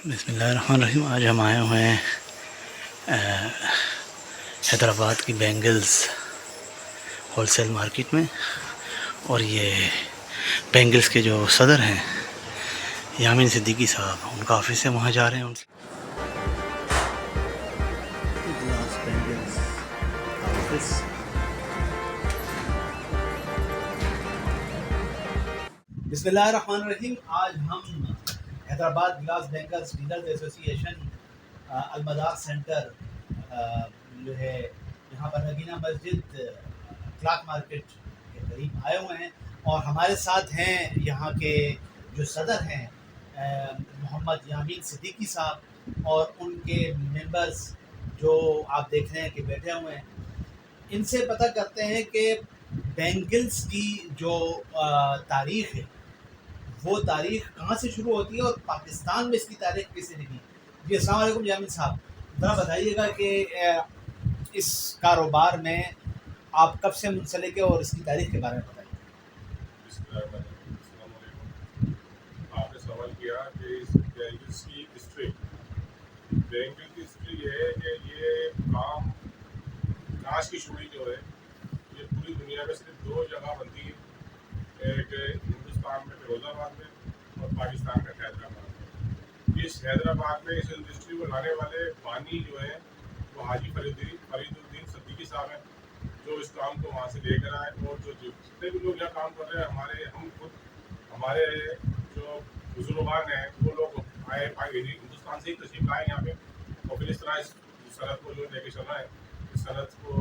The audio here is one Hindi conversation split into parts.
बिस्मिल्लाहिर्रहमानिर्रहीम। आज हम आए हुए हैं हैदराबाद की बैंगल्स होलसेल मार्केट में, और ये बैंगल्स के जो सदर हैं यामीन सिद्दीकी साहब, उनका ऑफिस है, वहाँ जा रहे हैं उनसे। बिस्मिल्लाहिर्रहमानिर्रहीम। आज हम Hyderabad glass bangles dealers association Alamdar centre जो है यहाँ पर नगीना मस्जिद क्लाक मार्केट के करीब आए हुए हैं, और हमारे साथ हैं यहाँ के जो सदर हैं मोहम्मद यामीन सिद्दीकी साहब, और उनके मेंबर्स जो आप देख रहे हैं कि बैठे हुए हैं। इनसे पता करते हैं कि बैंगल्स की जो तारीख़ है वो तारीख़ कहाँ से शुरू होती है और पाकिस्तान में इसकी तारीख़ कैसे निकली। जी अस्सलाम वालेकुम यामीन साहब, ज़रा बताइएगा कि इस कारोबार में आप कब से मुंसलिक है और इसकी तारीख़ के बारे में बताइए। आपने सवाल किया कि इस बैंगल्स की हिस्ट्री, बैंगल की हिस्ट्री ये है कि ये काम कांच की चूड़ी जो है ये पूरी दुनिया में सिर्फ दो जगह बनती है, एक हिंदुस्तान में फिरोजाबाद में और पाकिस्तान में हैदराबाद में। इस हैदराबाद में इस इंडस्ट्री को लाने वाले बानी जो है वो हाजी फरीदुद्दीन सिद्दीकी साहब हैं, जो इस काम को वहाँ से लेकर आए। और जो जितने भी लोग यहाँ काम कर रहे हैं, हमारे जो बुजुर्गान हैं वो लोग आए हिंदुस्तान से ही तशरीफ लाए यहाँ पे, और फिर इस तरह इस सनत को जो लेके चल रहा है, इस सनत को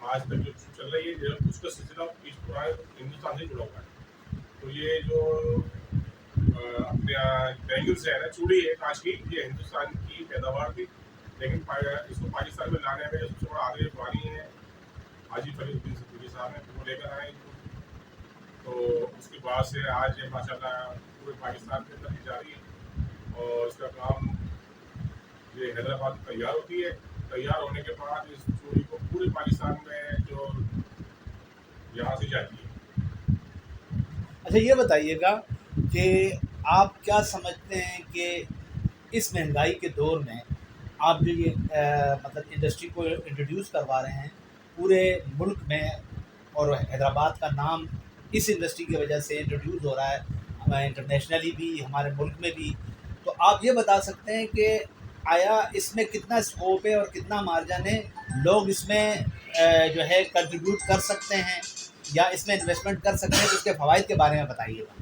आज तक जो चल रही है उसका सिलसिला पूरा हिंदुस्तान से जुड़ा हुआ है। तो ये जो अपने बैंगल्स है ना, चूड़ी है कांच की, ये हिंदुस्तान की पैदावार थी, लेकिन इसको पाकिस्तान में लाने में सबसे बड़ा आगे बानी है हाजी फरीदुद्दीन सिद्दीकी साहब हैं, वो लेकर आए। तो उसके बाद से आज ये माशाल्लाह पूरे पाकिस्तान के अंदर ही जारी है, और इसका काम ये हैदराबाद में तैयार होती है। तैयार होने के बाद इस चूड़ी को पूरे पाकिस्तान में जो यहाँ से जाती है। अच्छा, ये बताइएगा कि आप क्या समझते हैं कि इस महंगाई के दौर में आप जो ये मतलब इंडस्ट्री को इंट्रोड्यूस करवा रहे हैं पूरे मुल्क में, और हैदराबाद का नाम इस इंडस्ट्री की वजह से इंट्रोड्यूस हो रहा है इंटरनेशनली भी, हमारे मुल्क में भी, तो आप ये बता सकते हैं कि आया इसमें कितना स्कोप है और कितना मार्जिन है, लोग इसमें जो है कंट्रीब्यूट कर सकते हैं या इसमें इन्वेस्टमेंट कर सकते हैं, तो उसके फ़वाइद के बारे में बताइएगा।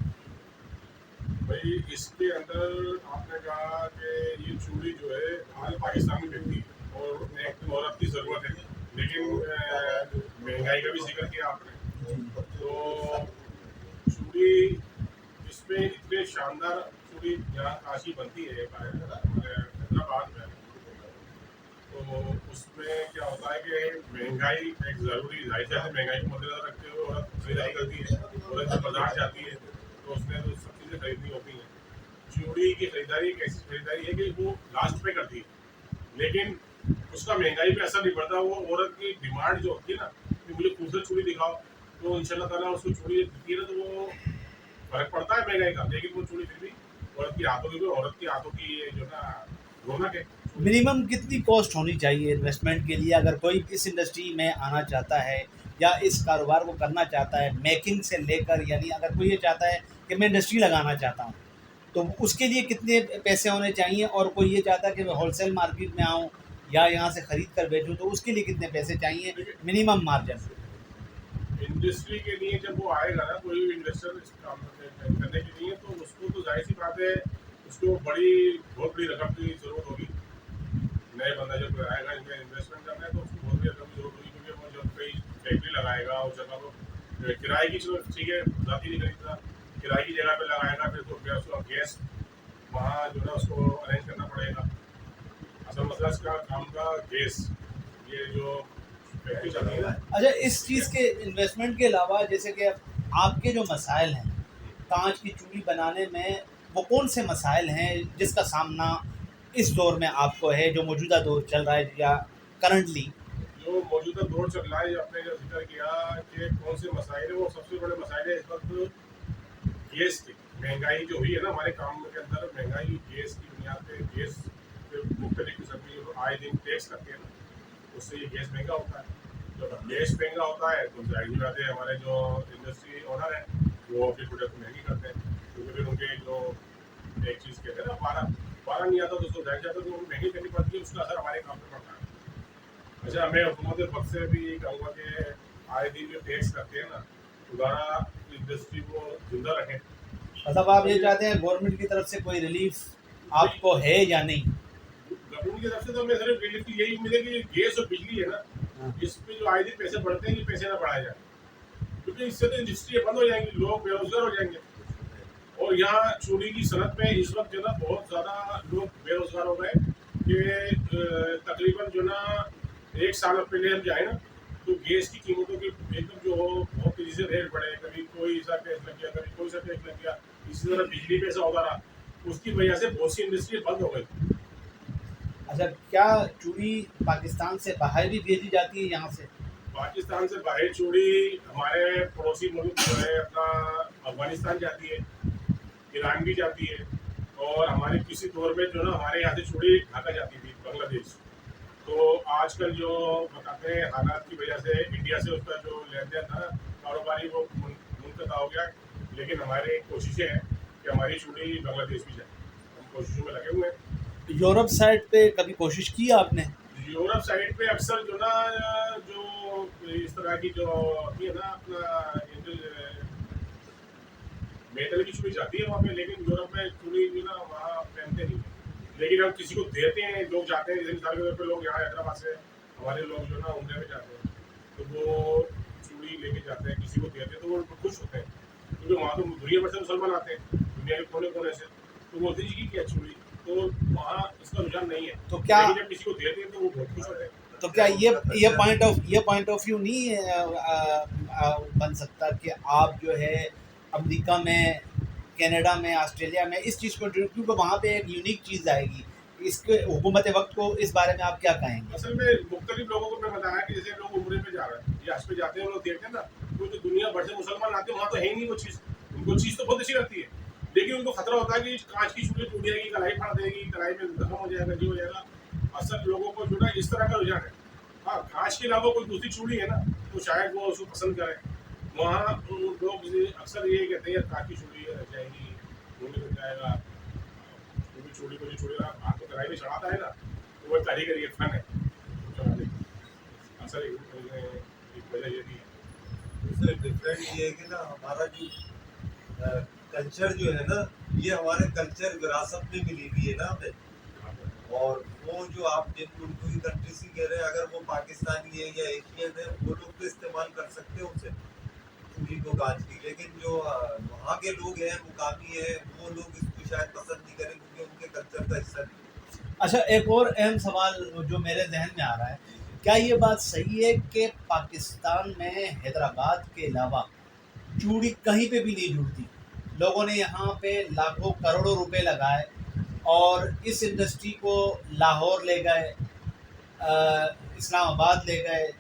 भाई इसके अंदर आपने कहा कि ये चूड़ी जो है हमारे पाकिस्तान में बिकती है और एक औरत की ज़रूरत है, लेकिन महंगाई का भी जिक्र किया आपने। तो चूड़ी इसमें इतने शानदार चूड़ी यहाँ काशी बनती है हैदराबाद में, तो उसमें क्या होता है कि महंगाई एक ज़रूरी जायजा है। महंगाई को मद्देनजर रखते हुए औरत खरीदारी करती है, औरत जब बाजार जाती है तो उसने तो सब चीज़ें खरीदनी होती हैं। चूड़ी की खरीदारी एक ऐसी खरीदारी है कि वो लास्ट पे करती है, लेकिन उसका महंगाई पे असर नहीं पड़ता। वो औरत की डिमांड जो होती है ना कि मुझे खूबसूरत चूड़ी दिखाओ, तो इंशाल्लाह ताला उसको चूड़ी दिखती है ना, तो वो फर्क पड़ता है महंगाई का, लेकिन वो चूड़ी फिर भी औरत की हाथों की जो ना रौनक है। मिनिमम कितनी कॉस्ट होनी चाहिए इन्वेस्टमेंट के लिए, अगर कोई इस इंडस्ट्री में आना चाहता है या इस कारोबार को करना चाहता है, मेकिंग से लेकर, यानी अगर कोई ये चाहता है कि मैं इंडस्ट्री लगाना चाहता हूँ, तो उसके लिए कितने पैसे होने चाहिए, और कोई ये चाहता है कि मैं होलसेल मार्केट में आऊँ या यहाँ से ख़रीद कर बेचूँ, तो उसके लिए कितने पैसे चाहिए मिनिमम मार्जिन। इंडस्ट्री के लिए जब वो आएगा ना, कोई भी इन्वेस्टर इस काम करने के लिए, तो उसको तो जाहिर सी बात है उसको बहुत बड़ी रकम की ज़रूरत होगी। नए बंदा जब आएगा इनमें इन्वेस्टमेंट करना है तो उसको बहुत बड़ी रकम की ज़रूरत होगी, क्योंकि फैक्ट्री लगाएगा उस जगह को किराए की, चलो ठीक है, जाती नहीं खरीदता, किराए की जगह पे लगाएगा, फिर तो उसको गैस वहाँ जो है उसको अरेंज करना पड़ेगा। असल मसला इसका काम का गैस, ये जो फैक्ट्री चल रही है ना। अच्छा, इस चीज़ के इन्वेस्टमेंट के अलावा जैसे कि आपके जो मसाइल हैं कांच की चूड़ी बनाने में, वो कौन से मसाइल हैं जिसका सामना इस दौर में आपको है, जो मौजूदा दौर चल रहा है या करंटली? जो मौजूदा दौर चल रहा है, आपने जो जिक्र किया कि कौन से मसाइल है, वो सबसे बड़े मसाइल है इस वक्त गैस की महंगाई जो हुई है ना हमारे काम के अंदर। महंगाई गैस की बुनियाद पे, गैस पे मुख्तलिफ किस्म की जो आए दिन टैक्स करते हैं ना, उससे ये गैस महंगा होता है। जब गैस महंगा होता है तो जाहिर बात है हमारे जो इंडस्ट्री ओनर हैं वो अपनी प्रोडक्ट महंगी करते हैं, क्योंकि फिर उनके जो एक चीज़ कहते हैं ना, बारह बारह नहीं आता तो उसको जाहिर जाता, तो वो महंगी करनी पड़ती है, उसका असर हमारे काम पर पड़ता है। अच्छा, मैं हुकूमत वक्त से भी कहूँगा कि आए दिन जो टैक्स करते हैं ना, दोबारा इंडस्ट्री को जिंदा रखें। मतलब आप ये चाहते हैं गवर्नमेंट की तरफ से कोई रिलीफ आपको है या नहीं? गवर्नमेंट की तरफ से तो मैं सिर्फ रिलीफ की यही उम्मीद है कि गैस और बिजली है ना, हाँ। इस पे जो आए दिन पैसे बढ़ते हैं, ये पैसे ना बढ़ाए जाए, क्योंकि इससे तो इंडस्ट्री बंद हो जाएंगी, लोग बेरोजगार हो जाएंगे। और यहाँ चूड़ी की सनत में इस वक्त जो ना बहुत ज़्यादा लोग बेरोजगार हो गए कि तकरीबन जो ना एक साल पहले हम जाए ना, तो गैस की कीमतों की एकदम जो हो बहुत तेजी से रेट बढ़े, कभी कोई सा टैक्स लग गया, कभी कोई सा टैक्स लग गया, इसी तरह बिजली पैसा होता रहा, उसकी वजह से बहुत सी इंडस्ट्री बंद हो गई। अच्छा, क्या चूड़ी पाकिस्तान से बाहर भी भेजी जाती है यहाँ से? पाकिस्तान से बाहर चूड़ी हमारे पड़ोसी मुल्क जो है अपना अफगानिस्तान जाती है, ईरान भी जाती है, और हमारे किसी दौर में जो ना हमारे यहाँ से चूड़ी ढाका जाती थी बांग्लादेश। तो आजकल जो बताते हैं हालात की वजह से इंडिया से उसका जो लेन देन था कारोबारी वो मुनक़ता हो गया, लेकिन हमारी कोशिशें हैं कि हमारी चूड़ी बांग्लादेश भी जाए, हम कोशिशों में लगे हुए हैं। यूरोप साइड पे कभी कोशिश की आपने? यूरोप साइड पे अक्सर जो ना जो इस तरह की जो होती है ना अपना मेटल की चूड़ी जाती है वहाँ पे, लेकिन यूरोप में चूड़ी जो ना वहाँ पहनते नहीं है। लेकिन हम किसी को देते हैं, लोग जाते हैं, जैसे मिसाल के तौर पर लोग यहाँ हैदराबाद से हमारे लोग जो ना उमरे में जाते हैं, तो वो चूड़ी लेके जाते हैं, किसी को देते हैं, तो वो खुश होते हैं, क्योंकि वहाँ तो दुनिया भर से मुसलमान आते हैं, दुनिया के कोने कोने से, तो बोलते हैं जी की क्या चूड़ी, तो वहाँ इसका रुझान नहीं है। तो क्या लेकिन जब किसी को देते हैं तो वो बहुत खुश होते हैं। तो क्या ये पॉइंट ऑफ व्यू नहीं बन सकता कि आप जो है अमेरिका में, कनाडा में, ऑस्ट्रेलिया में इस चीज़ को, क्योंकि वहाँ पे एक यूनिक चीज़ आएगी, इसके हुकूमत वक्त को इस बारे में आप क्या कहेंगे? असल में मुख्तलिफ लोगों को मैं बताया कि जैसे लोग उम्रे में जा रहे हैं या हज पे जाते हैं, लोग देखते हैं ना, तो जो दुनिया भर से मुसलमान आते हैं वहाँ तो है ही नहीं वो चीज़, उनको चीज़ तो बहुत अच्छी लगती है, लेकिन उनको खतरा होता है कि कांच की चूड़ी टूट जाएगी, कलाई फाड़ देगी, कलाई में जख्म हो जाएगा, जी हो जाएगा। असल लोगों को जो ना इस तरह का रुझान है। हाँ, कांच के अलावा कोई दूसरी चूड़ी है ना, तो शायद वो उसको पसंद करें। वहाँ लोग अक्सर ये कहते हैं यार कांच की चूड़ी रह जाएगी, होने लग जाएगा, क्योंकि चूड़ी को जो चूड़ी हाथ को कलाई में चढ़ाता है ना, तो वो कारीगरी है, फन है चढ़ाने की। असल एक वजह ये भी है। दूसरे डिफरेंट ये है कि ना हमारा जो कल्चर जो है ना, ये हमारे कल्चर विरासत में मिली हुई है ना हमें, और वो जो आप जिन मुल्कों की कंट्री से कह रहे हैं, अगर वो पाकिस्तानी है या एशियन है, वो लोग तो इस्तेमाल कर सकते हैं उसे चूड़ी को कांच की, लेकिन जो वहाँ के लोग हैं, मुकामी है, वो लोग इसको शायद पसंद नहीं करें क्योंकि उनके कल्चर का हिस्सा नहीं। अच्छा, एक और अहम सवाल जो मेरे जहन में आ रहा है, क्या ये बात सही है कि पाकिस्तान में हैदराबाद के अलावा चूड़ी कहीं पे भी नहीं जुड़ती? लोगों ने यहाँ पे लाखों करोड़ों रुपए लगाए और इस इंडस्ट्री को लाहौर ले गए, इस्लामाबाद ले गए,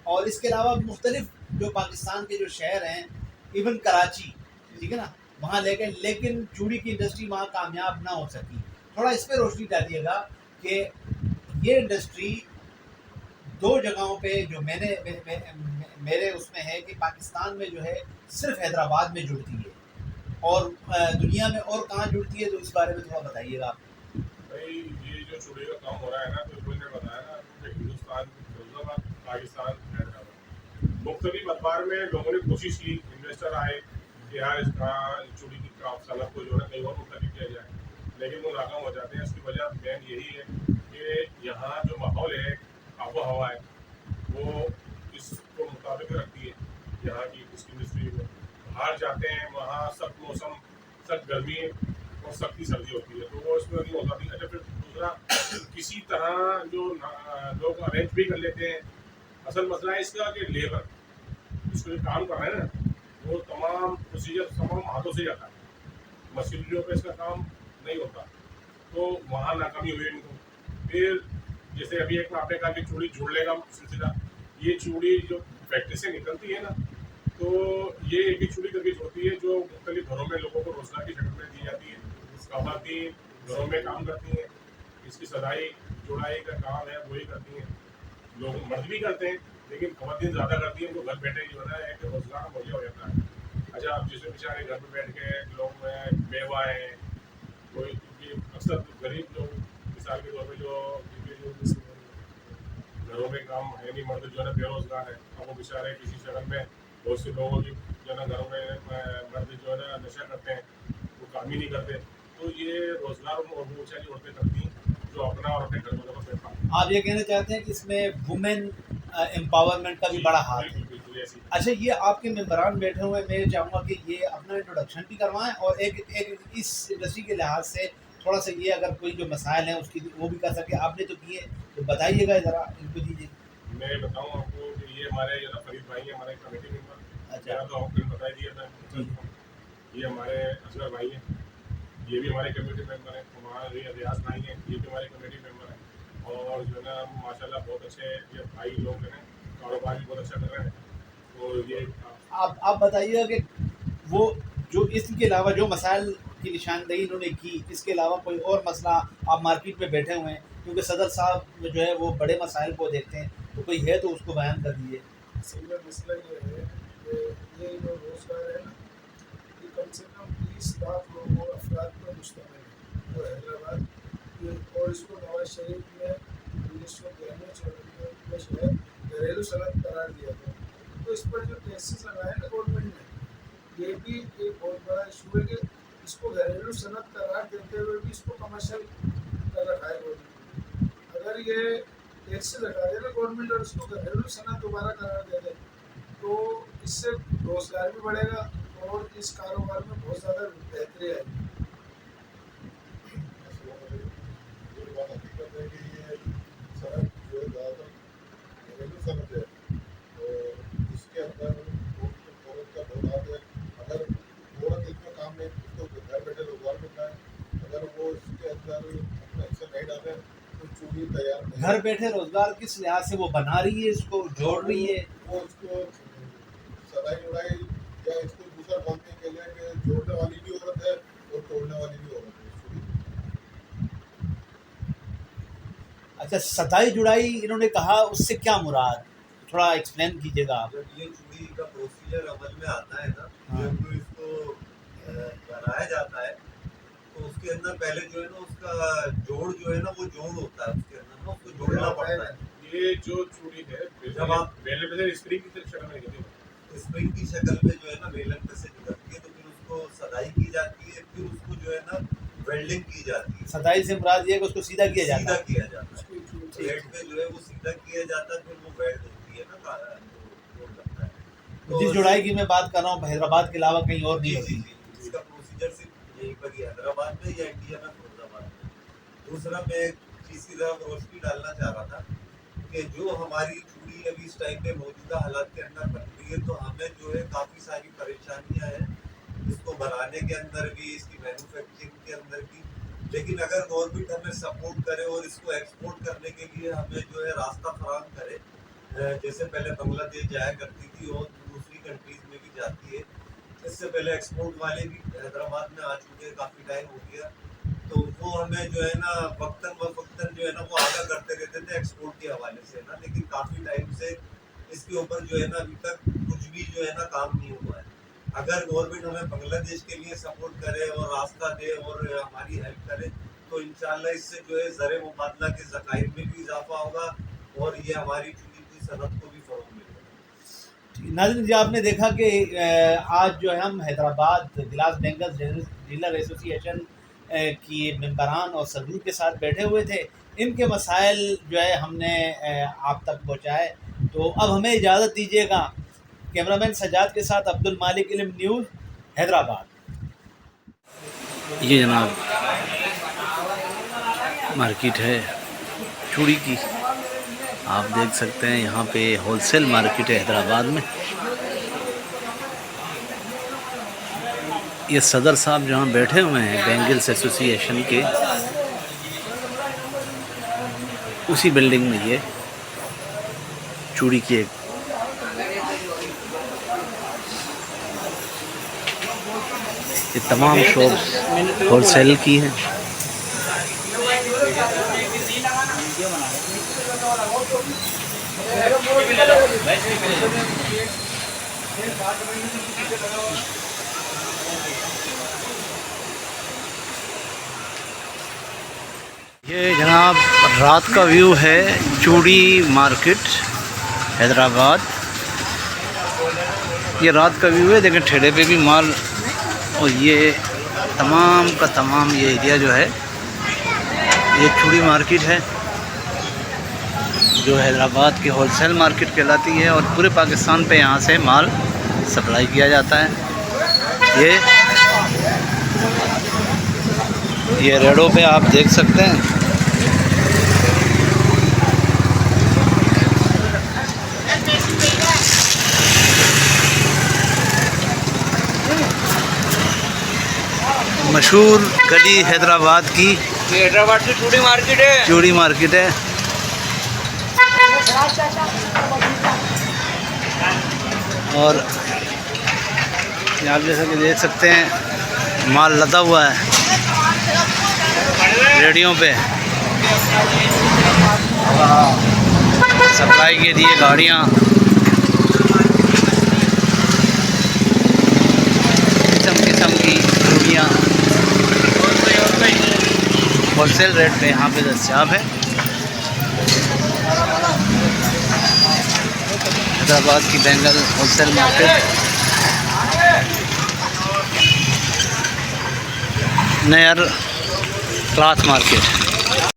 और इसके अलावा मुख्तलिफ जो पाकिस्तान के जो शहर हैं, इवन कराची, ठीक है ना, वहाँ ले गए, लेकिन चूड़ी की इंडस्ट्री वहाँ कामयाब ना हो सकी। थोड़ा इस पर रोशनी डालिएगा कि ये इंडस्ट्री दो जगहों पे जो मेरे उसमें है कि पाकिस्तान में जो है सिर्फ हैदराबाद में जुड़ती है, और दुनिया में और कहाँ जुड़ती है, तो इस बारे में थोड़ा बताइएगा आप। भाई ये जो चूड़ी का काम हो रहा है ना, तो कोई ने बताया ना कि हिंदुस्तान, फिरोजाबाद, पाकिस्तान, हैदराबाद, मुख्तलिफ अखबार में लोगों ने कोशिश की, इन्वेस्टर आए कि यार इसका चूड़ी की सनत को जो है कहीं और मुख्तलिफ किया जाए, लेकिन वो नाकाम हो जाते हैं। इसकी वजह मेन यही है कि यहाँ जो माहौल है, आबो हवा है, वो इसको मुताबिक रखता यहाँ की इसकी इंडस्ट्री में। बाहर जाते हैं वहाँ सख्त मौसम, सख्त गर्मी और सख्ती सर्दी होती है, तो वो इसमें नहीं होता थी। अच्छा, फिर दूसरा किसी तरह जो लोग अरेंज भी कर लेते हैं। असल मसला है इसका कि लेबर इसको जो काम कर रहे हैं ना, वो तमाम प्रोसीजर तमाम हाथों से जाता है, मशीनरियों पे इसका काम नहीं होता, तो वहाँ नाकामी हुई इनको। फिर जैसे अभी एक आपने कहा कि चूड़ी जोड़ने का सिलसिला, ये चूड़ी जो फैक्ट्री से निकलती है ना, तो ये एक ही चूड़ी करके होती है जो मुख्तलिफ घरों में लोगों को रोजगार की शक्ल में दी जाती है। खवातीन घरों में काम करती हैं, इसकी सदाई जुड़ाई का काम है वही करती हैं। लोग मर्द भी करते हैं, लेकिन खवातीन ज़्यादा करती हैं, उनको घर बैठे जो है ना एक रोजगार मुहैया हो जाता है। अच्छा, आप जिसमें बेचारे घर पर बैठ के लोग बेवा हैं, कोई अक्सर गरीब लोग मिसाल के तौर पर जो घरों में काम है नहीं, मर्द जो है ना बेरोजगार है, अब वो बेचारे किसी शहर में बहुत से लोगों की जो है ना घरों में मर्द जो है ना नशा करते हैं, वो काम ही नहीं करते, तो ये रोजगार और बेचारी औरतें करती हैं जो अपना और अपने घर वालों को पाते। आप ये कहना चाहते हैं कि इसमें वुमेन एम्पावरमेंट का भी बड़ा हाथ है। बिल्कुल बिल्कुल ऐसी। अच्छा, ये आपके मेंबरान बैठे हुए, मैं चाहूँगा कि ये अपना इंट्रोडक्शन भी करवाएं और एक इस इंडस्ट्री के लिहाज से थोड़ा सा ये अगर कोई जो मसाइल हैं उसकी वो भी कर सके। आपने तो किए, तो बताइएगा ज़रा, इनको दीजिए। मैं बताऊँ आपको कि ये हमारे जो ना फरीद भाई हैं, हमारे कमेटी मेंबर। अच्छा। मेरा तो आपको बता ही दिया था। ये हमारे असगर भाई हैं, ये भी हमारे कमेटी मेंबर हैं। हमारे रियाज भाई हैं, ये भी हमारे कमेटी मेंबर हैं। और जो है ना माशाल्लाह बहुत अच्छे ये भाई लोग हैं, कारोबार भी बहुत अच्छा कर रहे हैं। तो ये आप बताइएगा कि वो जो इसके अलावा जो मसाइल की निशानदेही इन्होंने की, इसके अलावा कोई और मसला आप मार्केट में बैठे हुए हैं, क्योंकि सदर साहब जो है वो बड़े मसाइल को देखते हैं, तो कोई है तो उसको बयान कर दीजिए। असल में मसला ये है कि ये जो रोज़गार है ना, ये कम से कम 20 लाख लोगों अफराद पर मुश्तमिल है वो हैदराबाद ये, और इसको नवाज शरीफ ने 1993 में शहर घरेलू सनत करार दिया था। तो इस पर जो टैक्सेस लगाए ना गवर्नमेंट ने, ये भी एक बहुत बड़ा इशू है कि इसको घरेलू सनत करार देते हुए भी इसको कमर्शियल कर रखा है गवर्नमेंट ने। अगर ये टैक्सेस लगा दे ना गवर्नमेंट और इसको घरेलू सनत दोबारा करार दे दे, तो इससे रोजगार भी बढ़ेगा और इस कारोबार में बहुत ज़्यादा बेहतरी आएगी। ये बात हकीकत है कि ये सड़क जो है ज़्यादातर घरेलू सड़क है, और इसके अंदर औरत का बहुत हाथ है। अगर औरत इसमें काम नहीं, उसको घर बैठे रोजगार मिल रहा है, अगर वो इसके अंदर अपना हिस्सा नहीं डाले तो चूड़ी तैयार नहीं। घर बैठे रोजगार किस लिहाज से वो बना रही है, इसको जोड़ रही है? वो इसको सदाई उड़ाई या इसको दूसरा बोलने के लिए कि जोड़ने वाली भी औरत है और तोड़ने वाली भी औरत है चूड़ी। अच्छा, सदाई जुड़ाई इन्होंने कहा, उससे क्या मुराद, थोड़ा एक्सप्लेन कीजिएगा आप। जब ये चूड़ी का प्रोसीजर अमल में आता है ना, हाँ। जब इसको बनाया जाता है, तो उसके अंदर पहले जो है ना उसका जोड़ जो है ना, वो जोड़ होता है उसके अंदर ना, उसको जोड़ना पड़ता है। ये जो चूड़ी है जब आप पहले पहले स्प्रिंग की शक्ल में निकलती है, स्प्रिंग की शक्ल में जो है ना वेलन पे से निकलती है, तो फिर उसको सदाई की जाती है, फिर उसको जो है ना वेल्डिंग की जाती है। सदाई से मुराद ये है कि उसको सीधा किया जाता सीधा है। किया जाता है, उसकी जो प्लेट पे जो है वो सीधा किया जाता है, फिर वो वेल्ड होती है ना, जो लगता है। तो जिस जुड़ाई की मैं बात कर रहा हूँ हैदराबाद के अलावा कहीं और नहीं जी होती। जी जी, इसका प्रोसीजर सिर्फ यहीं पर ही हैदराबाद में या इंडिया में फरीदाबाद में। दूसरा मैं एक चीज़ की तरफ रोशनी डालना चाह रहा था कि जो हमारी चूड़ी अभी इस टाइम पे मौजूदा हालात के अंदर बन रही है, तो हमें जो है काफ़ी सारी परेशानियां हैं इसको बनाने के अंदर भी, इसकी मैन्युफैक्चरिंग के अंदर भी। लेकिन अगर गवर्नमेंट हमें सपोर्ट करे और इसको एक्सपोर्ट करने के लिए हमें जो है रास्ता फराहम करे, जैसे पहले बांग्लादेश जाया करती थी और दूसरी कंट्रीज में भी जाती है, इससे पहले एक्सपोर्ट वाले भी हैदराबाद में आ चुके हैं, काफ़ी टाइम हो गया, तो वो हमें जो है ना वक्तन व वक्तन जो है ना वो आगाह करते रहते थे एक्सपोर्ट के हवाले से ना। लेकिन काफ़ी टाइम से इसके ऊपर जो है ना अभी तक कुछ भी जो है ना काम नहीं हुआ है। अगर गवर्नमेंट हमें बांग्लादेश के लिए सपोर्ट करे और रास्ता दे और हमारी हेल्प करे, तो इंशाल्लाह इससे जो है ज़र मुबादला के ज़खायर में भी इजाफा होगा और ये हमारी चूड़ी की सनत को भी फ़रोग़ मिलेगा। नाज़रीन जी, आपने देखा कि आज जो है हम हैदराबाद गिलास बेंगल्स डीलर एसोसिएशन की मेंबरान और सदूर के साथ बैठे हुए थे। इनके मसाइल जो है हमने आप तक पहुँचाए। तो अब हमें इजाज़त दीजिएगा कैमरामैन सजाद के साथ अब्दुल मालिक, इल्म न्यूज़, हैदराबाद। ये जनाब मार्केट है चूड़ी की, आप देख सकते हैं यहाँ पे होलसेल मार्केट है हैदराबाद में। ये सदर साहब जहाँ बैठे हुए हैं बैंगल्स एसोसिएशन के, उसी बिल्डिंग में ये चूड़ी की एक ये तमाम शॉप्स होलसेल की हैं। ये जनाब रात का व्यू है चूड़ी मार्केट हैदराबाद। ये रात का व्यू है, देखें ठेले पे भी माल, और ये तमाम का तमाम ये एरिया जो है ये चूड़ी मार्केट है जो हैदराबाद की होलसेल मार्केट कहलाती है, और पूरे पाकिस्तान पे यहाँ से माल सप्लाई किया जाता है। ये रेडो पे आप देख सकते हैं मशहूर गली हैदराबाद की, हैदराबाद की चूड़ी मार्केट है। चूड़ी मार्केट है। और आप जैसा कि देख सकते हैं माल लदा हुआ है रेडियों पे, सप्लाई के लिए गाड़ियाँ, किस्म की चूड़ियाँ होलसेल रेट पे यहाँ पे दस्तियाब है। हैदराबाद की bangle wholesale market, Nayyar cloth market.